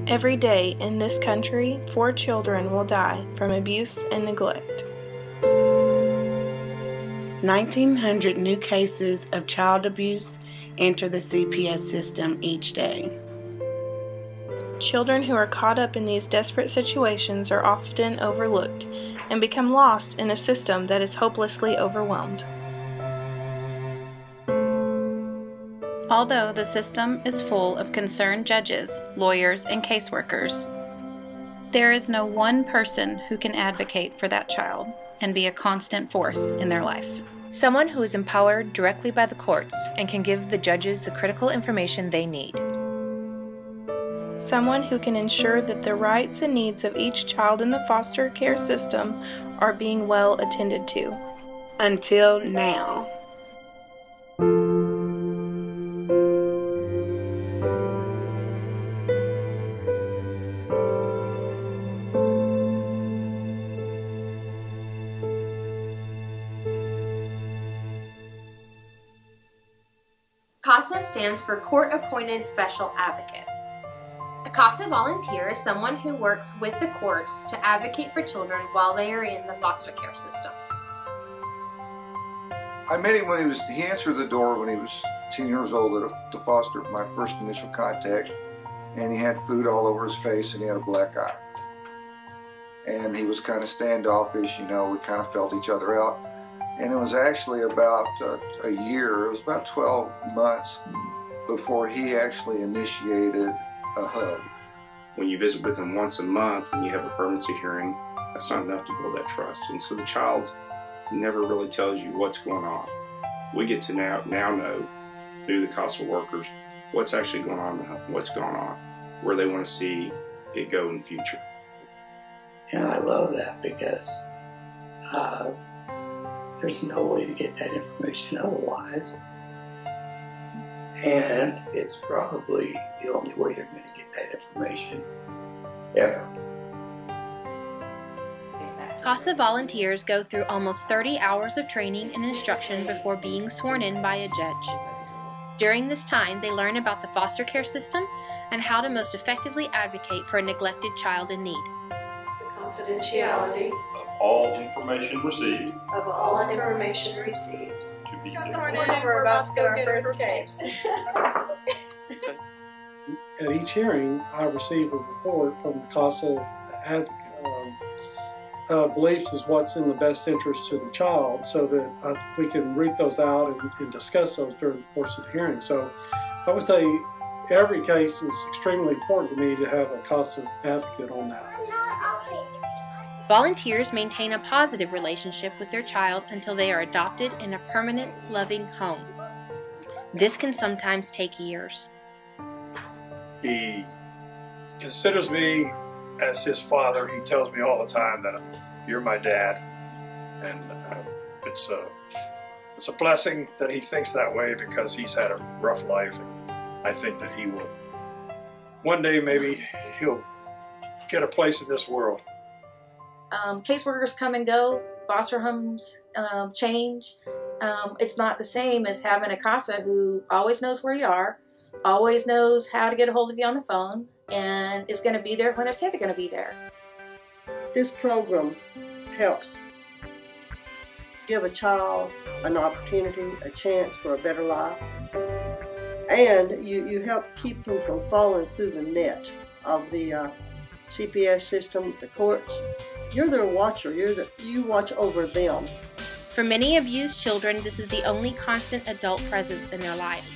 Every day in this country, 4 children will die from abuse and neglect. 1,900 new cases of child abuse enter the CPS system each day. Children who are caught up in these desperate situations are often overlooked and become lost in a system that is hopelessly overwhelmed. Although the system is full of concerned judges, lawyers, and caseworkers, there is no one person who can advocate for that child and be a constant force in their life. Someone who is empowered directly by the courts and can give the judges the critical information they need. Someone who can ensure that the rights and needs of each child in the foster care system are being well attended to. Until now. CASA stands for Court Appointed Special Advocate. A CASA volunteer is someone who works with the courts to advocate for children while they are in the foster care system. I met him when he answered the door when he was 10 years old at the foster, my first initial contact, and he had food all over his face and he had a black eye. And he was kind of standoffish, we kind of felt each other out. And it was actually about a year, it was about 12 months before he actually initiated a hug. When you visit with him once a month and you have a permanency hearing, that's not enough to build that trust. And so the child never really tells you what's going on. We get to now know through the CASA workers what's actually going on, what's going on, where they want to see it go in the future. And I love that because there's no way to get that information otherwise. And it's probably the only way you're going to get that information ever. CASA volunteers go through almost 30 hours of training and instruction before being sworn in by a judge. During this time, they learn about the foster care system and how to most effectively advocate for a neglected child in need. The confidentiality of all information received. To be We're about to go our first case. At each hearing, I receive a report from the CASA advocate. Beliefs is what's in the best interest to the child, so that we can read those out and discuss those during the course of the hearing. So I would say every case is extremely important to me to have a CASA advocate on that. Volunteers maintain a positive relationship with their child until they are adopted in a permanent, loving home. This can sometimes take years. He considers me as his father. He tells me all the time that you're my dad, and it's a blessing that he thinks that way because he's had a rough life, and I think that he will one day maybe he'll get a place in this world. Caseworkers come and go, foster homes change. It's not the same as having a CASA who always knows where you are, always knows how to get a hold of you on the phone, and is going to be there when they say they're going to be there. This program helps give a child an opportunity, a chance for a better life, and you help keep them from falling through the net of the CPS system, the courts. You're their watcher. You watch over them. For many abused children, this is the only constant adult presence in their life.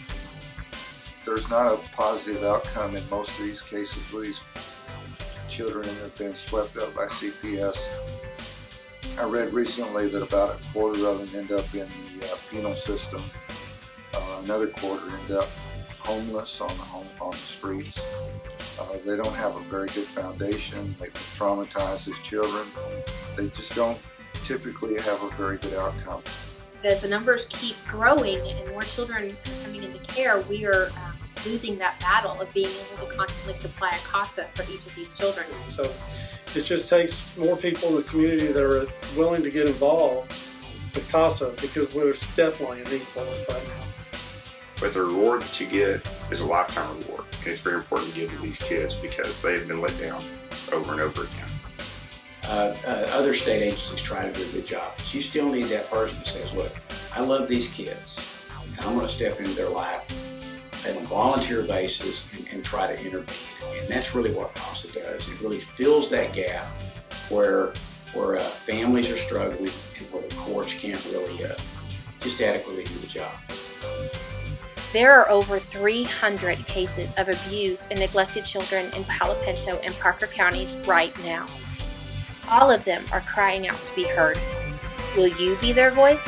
There's not a positive outcome in most of these cases where these children have been swept up by CPS. I read recently that about a quarter of them end up in the penal system. Another quarter end up homeless on the streets. They don't have a very good foundation. They've been traumatized as children. They just don't typically have a very good outcome. As the numbers keep growing and more children are coming into care, we are losing that battle of being able to constantly supply a CASA for each of these children. So it just takes more people in the community that are willing to get involved with CASA, because there's definitely a need for it right now. But the reward that you get is a lifetime reward. And it's very important to give to these kids because they have been let down over and over again. Other state agencies try to do a good job, but you still need that person that says, look, I love these kids, and I'm going to step into their life on a volunteer basis and try to intervene. And that's really what CASA does. It really fills that gap where families are struggling and where the courts can't really just adequately do the job. There are over 300 cases of abused and neglected children in Palo Pinto and Parker counties right now. All of them are crying out to be heard. Will you be their voice?